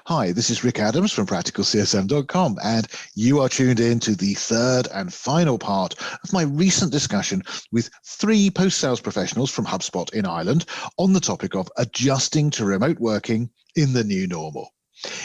Hi, this is Rick Adams from practicalcsm.com, and you are tuned in to the third and final part of my recent discussion with 3 post-sales professionals from Hubspot in Ireland on the topic of adjusting to remote working in the new normal.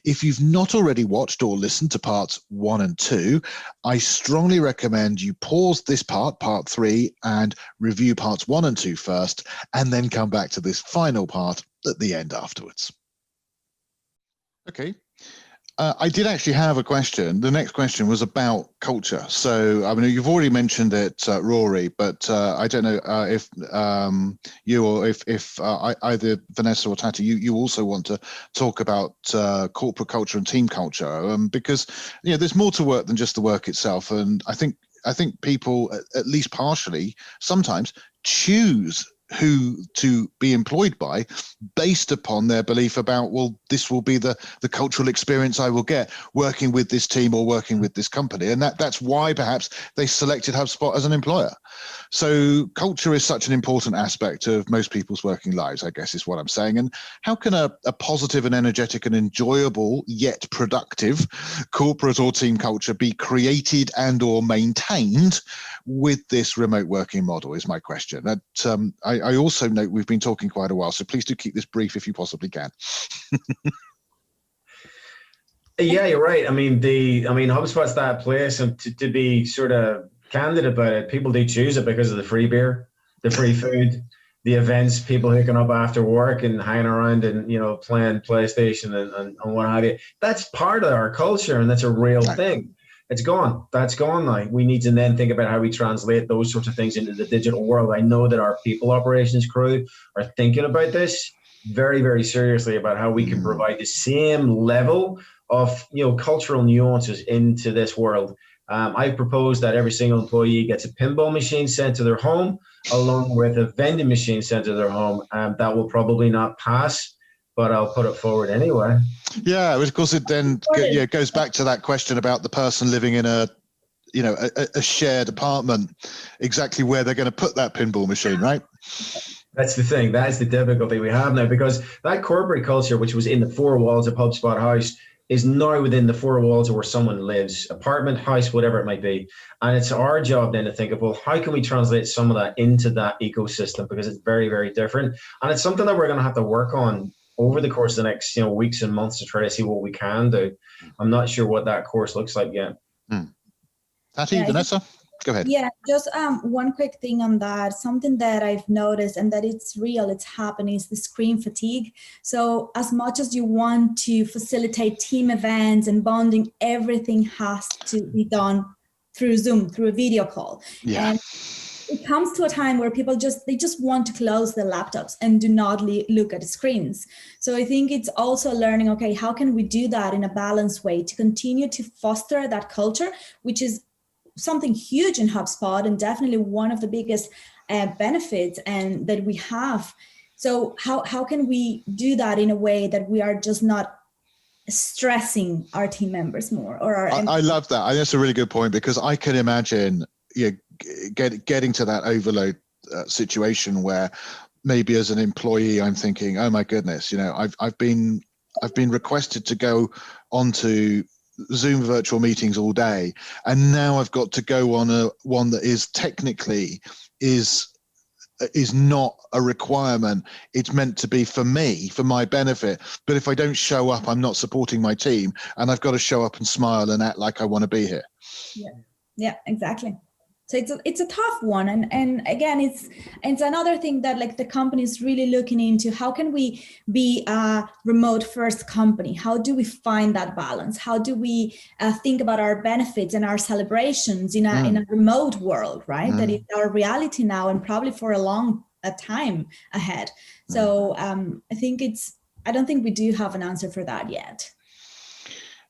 If you've not already watched or listened to parts 1 and 2, I strongly recommend you pause this part 3, and review parts 1 and 2 first, and then come back to this final part at the end afterwards. Okay. I did actually have a question. The next question was about culture. So, I mean, you've already mentioned it, Rory, but I don't know if you or if either Vanessa or Tati, you also want to talk about corporate culture and team culture, because there's more to work than just the work itself. And I think people, at least partially, sometimes choose who to be employed by based upon their belief about, well, this will be the cultural experience I will get working with this team or working with this company. And that's why perhaps they selected HubSpot as an employer. So culture is such an important aspect of most people's working lives, I guess is what I'm saying. And how can a positive and energetic and enjoyable yet productive corporate or team culture be created and or maintained with this remote working model is my question. I also note we've been talking quite a while, so please do keep this brief if you possibly can. Yeah, you're right. I mean, HubSpot's that place, and to be sort of candid about it, people do choose it because of the free beer, the free food, the events, people hooking up after work and hanging around and playing PlayStation and what have you. That's part of our culture, and that's a real thing. It's gone. That's gone now. We need to then think about how we translate those sorts of things into the digital world. I know that our people operations crew are thinking about this very, very seriously about how we can provide the same level of cultural nuances into this world. I propose that every single employee gets a pinball machine sent to their home, along with a vending machine sent to their home. That will probably not pass, but I'll put it forward anyway. Yeah, of course, it then goes back to that question about the person living in a shared apartment, exactly where they're going to put that pinball machine, right? That's the thing. That's the difficulty we have now, because that corporate culture, which was in the 4 walls of HubSpot House, is now within the 4 walls of where someone lives, apartment, house, whatever it might be. And it's our job then to think of, well, how can we translate some of that into that ecosystem? Because it's very, very different. And it's something that we're going to have to work on over the course of the next weeks and months to try to see what we can do. I'm not sure what that course looks like yet. Tati, Vanessa, go ahead. Yeah, just one quick thing on that. Something that I've noticed and that it's real, it's happening, is the screen fatigue. So as much as you want to facilitate team events and bonding, everything has to be done through Zoom, through a video call. Yeah. And it comes to a time where people just want to close their laptops and do not look at the screens. So I think it's also learning, okay, how can we do that in a balanced way to continue to foster that culture, which is something huge in HubSpot and definitely one of the biggest benefits and that we have. So how can we do that in a way that we are just not stressing our team members more? I love that. That's a really good point, because I can imagine getting to that overload situation where maybe as an employee I'm thinking, oh my goodness, I've been requested to go onto Zoom virtual meetings all day, and now I've got to go on one that is technically is not a requirement. It's meant to be for me, for my benefit. But if I don't show up, I'm not supporting my team, and I've got to show up and smile and act like I want to be here. Yeah, exactly. So it's a tough one, and again, it's another thing that like the company is really looking into. How can we be a remote first company? How do we find that balance? How do we think about our benefits and our celebrations in a remote world, right? That is our reality now and probably for a long time ahead. So I don't think we do have an answer for that yet.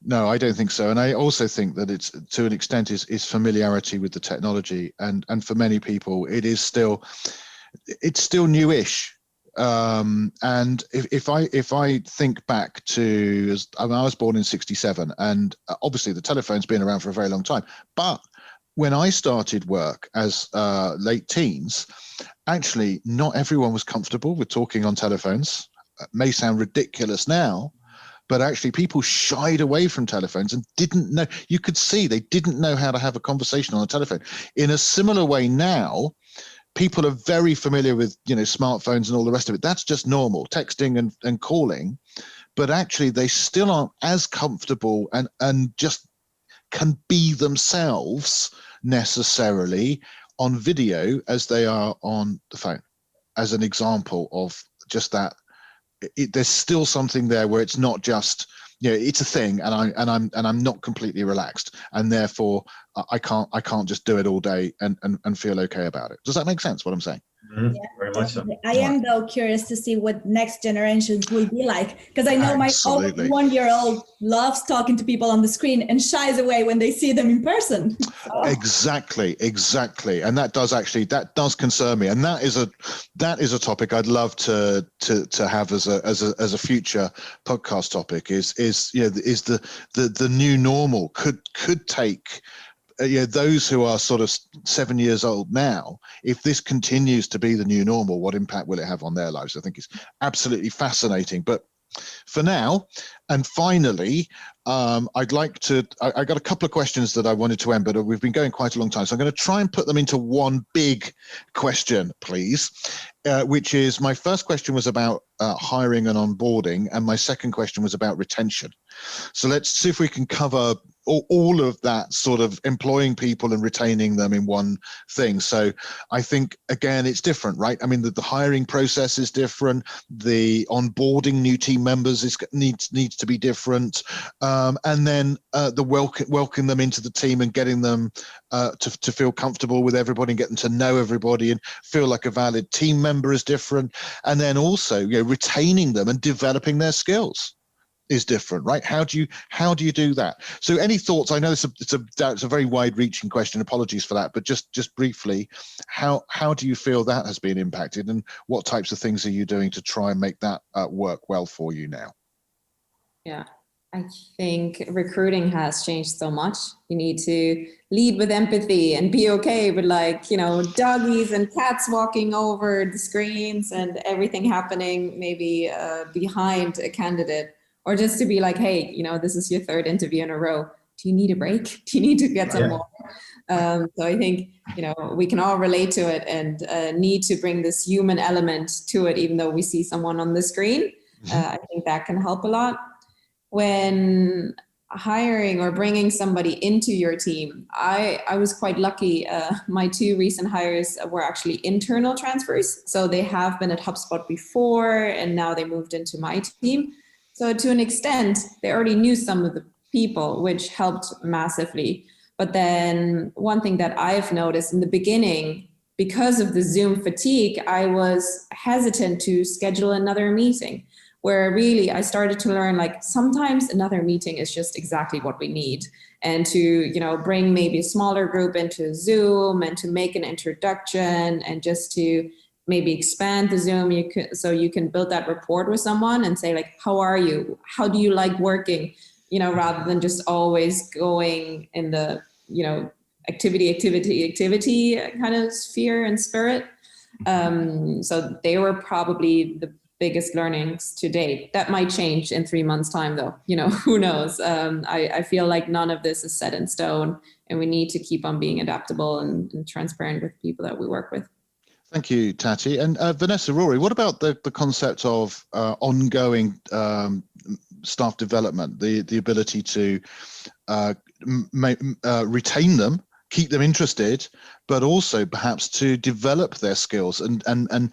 No, I don't think so. And I also think that it's, to an extent, is familiarity with the technology. And for many people, it's still newish. And if I think back to, I was born in 67, and obviously the telephone's been around for a very long time. But when I started work as late teens, actually not everyone was comfortable with talking on telephones. It may sound ridiculous now, but actually people shied away from telephones and didn't know. You could see they didn't know how to have a conversation on a telephone. In a similar way now, people are very familiar with, smartphones and all the rest of it. That's just normal, texting and calling, but actually they still aren't as comfortable and just can be themselves necessarily on video as they are on the phone, as an example of just that. There's still something there where it's not just, it's a thing, and I'm not completely relaxed, and therefore I can't just do it all day and feel okay about it. Does that make sense, what I'm saying? Mm-hmm. Yeah, very much so. I am though curious to see what next generations will be like, because I know my 1-year-old loves talking to people on the screen and shies away when they see them in person. Exactly, and that does concern me, and that is a topic I'd love to have as a future podcast topic. Is the new normal could take those who are sort of 7 years old now, if this continues to be the new normal, what impact will it have on their lives? I think it's absolutely fascinating. But for now, and finally, I got a couple of questions that I wanted to end, but we've been going quite a long time. So I'm going to try and put them into one big question, please, which is, my first question was about hiring and onboarding, and my second question was about retention. So let's see if we can cover all of that, sort of employing people and retaining them in one thing. So I think, again, it's different, right? I mean, the hiring process is different. The onboarding new team members needs to be different. And then the welcoming them into the team and getting them to feel comfortable with everybody and get them to know everybody and feel like a valid team member is different. And then also, retaining them and developing their skills is different, right? How do you do that? So any thoughts? I know it's a very wide-reaching question. Apologies for that, but just briefly, how do you feel that has been impacted, and what types of things are you doing to try and make that work well for you now? Yeah, I think recruiting has changed so much. You need to lead with empathy and be okay with, doggies and cats walking over the screens and everything happening maybe behind a candidate. Or just to be like, hey, this is your third interview in a row. Do you need a break? Do you need to get some more? So I think, we can all relate to it and need to bring this human element to it, even though we see someone on the screen. I think that can help a lot. When hiring or bringing somebody into your team, I was quite lucky. My 2 recent hires were actually internal transfers. So they have been at Hubspot before, and now they moved into my team. So to an extent, they already knew some of the people, which helped massively. But then one thing that I've noticed in the beginning, because of the Zoom fatigue, I was hesitant to schedule another meeting, where really I started to learn, sometimes another meeting is just exactly what we need. And to, bring maybe a smaller group into Zoom and to make an introduction and just to maybe expand the Zoom, so you can build that rapport with someone and say, how are you? How do you like working? Rather than just always going in the, activity kind of sphere and spirit. So they were probably the biggest learnings to date. That might change in 3 months' time, though. Who knows? I feel like none of this is set in stone, and we need to keep on being adaptable and transparent with people that we work with. Thank you, Tati. And Vanessa, Rory, what about the concept of ongoing staff development, the ability to retain them, keep them interested, but also perhaps to develop their skills and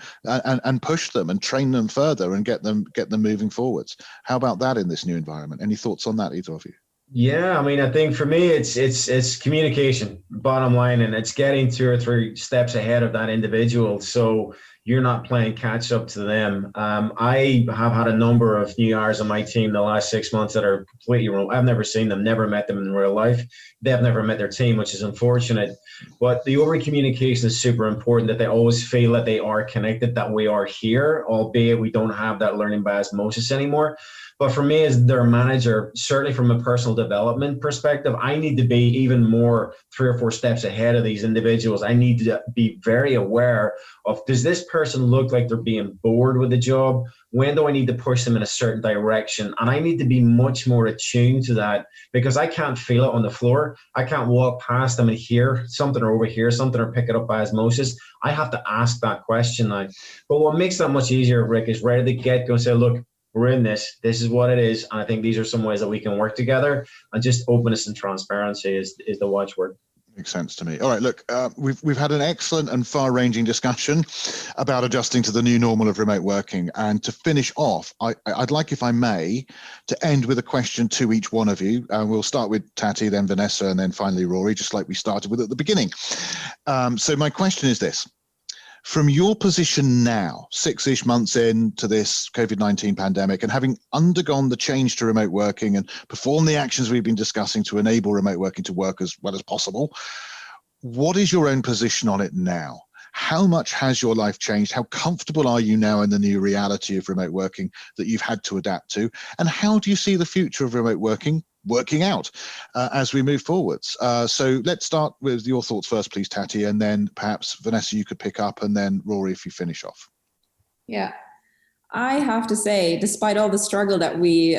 push them and train them further and get them moving forwards? How about that in this new environment? Any thoughts on that, either of you? Yeah, I mean, I think for me, it's communication, bottom line, and it's getting 2 or 3 steps ahead of that individual, so you're not playing catch up to them. I have had a number of new hires on my team the last 6 months that are completely remote. I've never seen them, never met them in real life. They've never met their team, which is unfortunate. But the over communication is super important, that they always feel that they are connected, that we are here, albeit we don't have that learning by osmosis anymore. But for me as their manager, certainly from a personal development perspective, I need to be even more 3 or 4 steps ahead of these individuals. I need to be very aware of, does this person look like they're being bored with the job? When do I need to push them in a certain direction? And I need to be much more attuned to that, because I can't feel it on the floor. I can't walk past them and hear something or overhear something or pick it up by osmosis. I have to ask that question now. But what makes that much easier, Rick, is right at the get-go and say, look, we're in this. This is what it is. And I think these are some ways that we can work together. And just openness and transparency is the watchword. Makes sense to me. All right, look, we've had an excellent and far-ranging discussion about adjusting to the new normal of remote working. And to finish off, I'd like, if I may, to end with a question to each one of you. We'll start with Tati, then Vanessa, and then finally Rory, just like we started with at the beginning. So my question is this. From your position now, 6-ish months into this COVID-19 pandemic, and having undergone the change to remote working and performed the actions we've been discussing to enable remote working to work as well as possible, what is your own position on it now? How much has your life changed? How comfortable are you now in the new reality of remote working that you've had to adapt to? And how do you see the future of remote working working out as we move forwards? So let's start with your thoughts first, please, Tati, and then perhaps Vanessa, you could pick up, and then Rory, if you finish off. Yeah, I have to say, despite all the struggle that we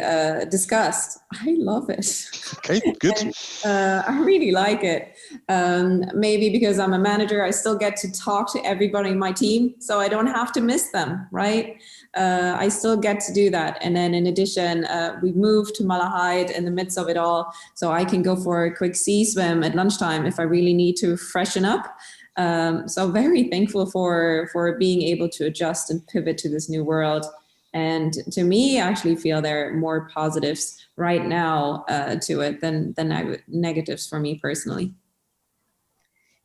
discussed, I love it. Okay, good. And, I really like it. Maybe because I'm a manager, I still get to talk to everybody in my team, so I don't have to miss them, right? I still get to do that. And then in addition, we moved to Malahide in the midst of it all, so I can go for a quick sea swim at lunchtime if I really need to freshen up. So very thankful for being able to adjust and pivot to this new world. And to me, I actually feel there are more positives right now to it than negatives for me personally.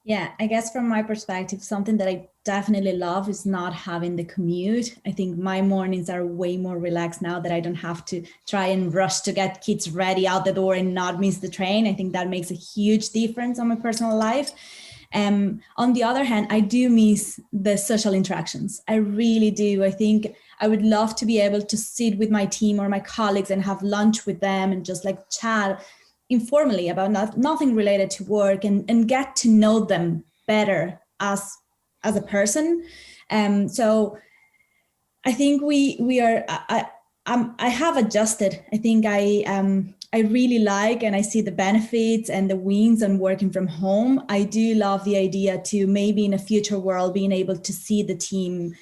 Yeah, I guess from my perspective, something that I definitely love is not having the commute. I think my mornings are way more relaxed now that I don't have to try and rush to get kids ready out the door and not miss the train. I think that makes a huge difference on my personal life. On the other hand, I do miss the social interactions. I really do. I think I would love to be able to sit with my team or my colleagues and have lunch with them and just like chat informally about nothing related to work and get to know them better as a person. So I think we are, I have adjusted. I think I really like and I see the benefits and the wins on working from home. I do love the idea to maybe in a future world being able to see the team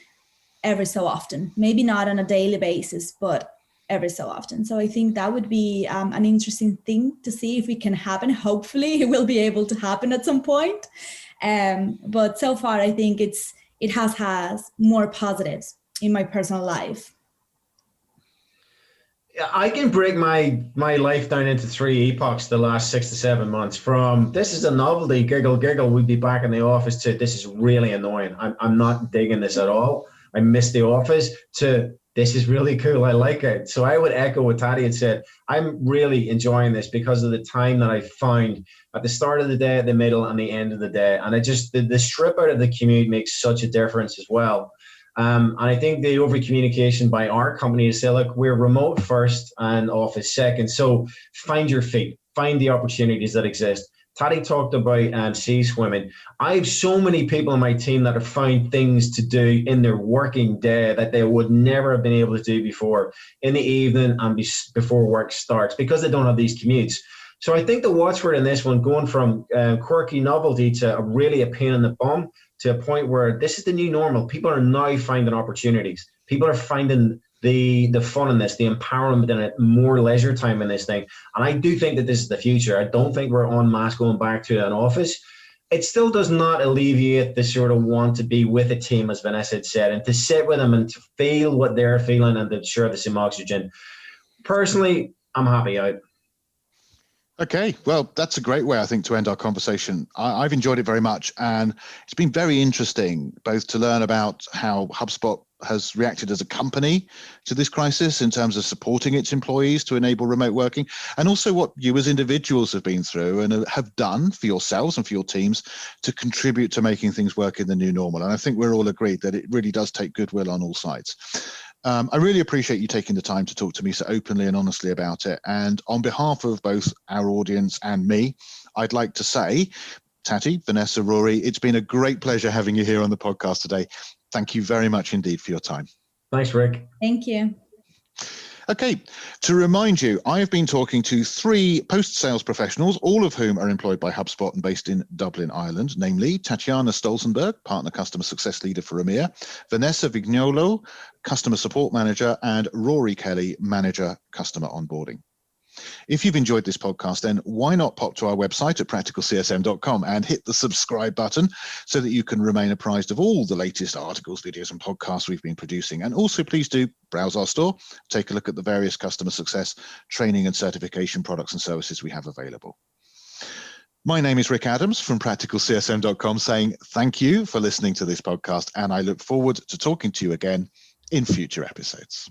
every so often, maybe not on a daily basis, but every so often. So I think that would be an interesting thing to see if it can happen. Hopefully it will be able to happen at some point. But so far, I think it has more positives in my personal life. I can break my life down into 3 epochs the last 6 to 7 months, from this is a novelty, giggle, we'd be back in the office, to this is really annoying. I'm not digging this at all. I miss the office, to this is really cool. I like it. So I would echo what Tati had said. I'm really enjoying this because of the time that I found at the start of the day, at the middle, and the end of the day. And it just, the strip out of the commute makes such a difference as well. And I think the over communication by our company is say, look, we're remote first and office second. So find your feet, find the opportunities that exist. Tati talked about sea swimming. I have so many people on my team that have found things to do in their working day that they would never have been able to do before, in the evening and before work starts, because they don't have these commutes. So I think the watchword in this one, going from quirky novelty to really a pain in the bum, to a point where this is the new normal. People are now finding opportunities. People are finding the fun in this, the empowerment in it, more leisure time in this thing. And I do think that this is the future. I don't think we're en masse going back to an office. It still does not alleviate the sort of want to be with a team, as Vanessa had said, and to sit with them and to feel what they're feeling and to share the same oxygen. Personally, I'm happy out. Okay, well, that's a great way, I think, to end our conversation. I've enjoyed it very much, and it's been very interesting both to learn about how HubSpot has reacted as a company to this crisis in terms of supporting its employees to enable remote working, and also what you as individuals have been through and have done for yourselves and for your teams to contribute to making things work in the new normal. And I think we're all agreed that it really does take goodwill on all sides. I really appreciate you taking the time to talk to me so openly and honestly about it. And on behalf of both our audience and me, I'd like to say, Tati, Vanessa, Rory, it's been a great pleasure having you here on the podcast today. Thank you very much indeed for your time. Thanks, Rick. Thank you. Okay, to remind you, I have been talking to 3 post-sales professionals, all of whom are employed by HubSpot and based in Dublin, Ireland, namely Tatiana Stolzenberg, Partner Customer Success Leader for EMEA, Vanessa Vignolo, Customer Support Manager, and Rory Kelly, Manager, Customer Onboarding. If you've enjoyed this podcast, then why not pop to our website at practicalcsm.com and hit the subscribe button so that you can remain apprised of all the latest articles, videos, and podcasts we've been producing. And also, please do browse our store, take a look at the various customer success, training, and certification products and services we have available. My name is Rick Adams from practicalcsm.com, saying thank you for listening to this podcast, and I look forward to talking to you again in future episodes.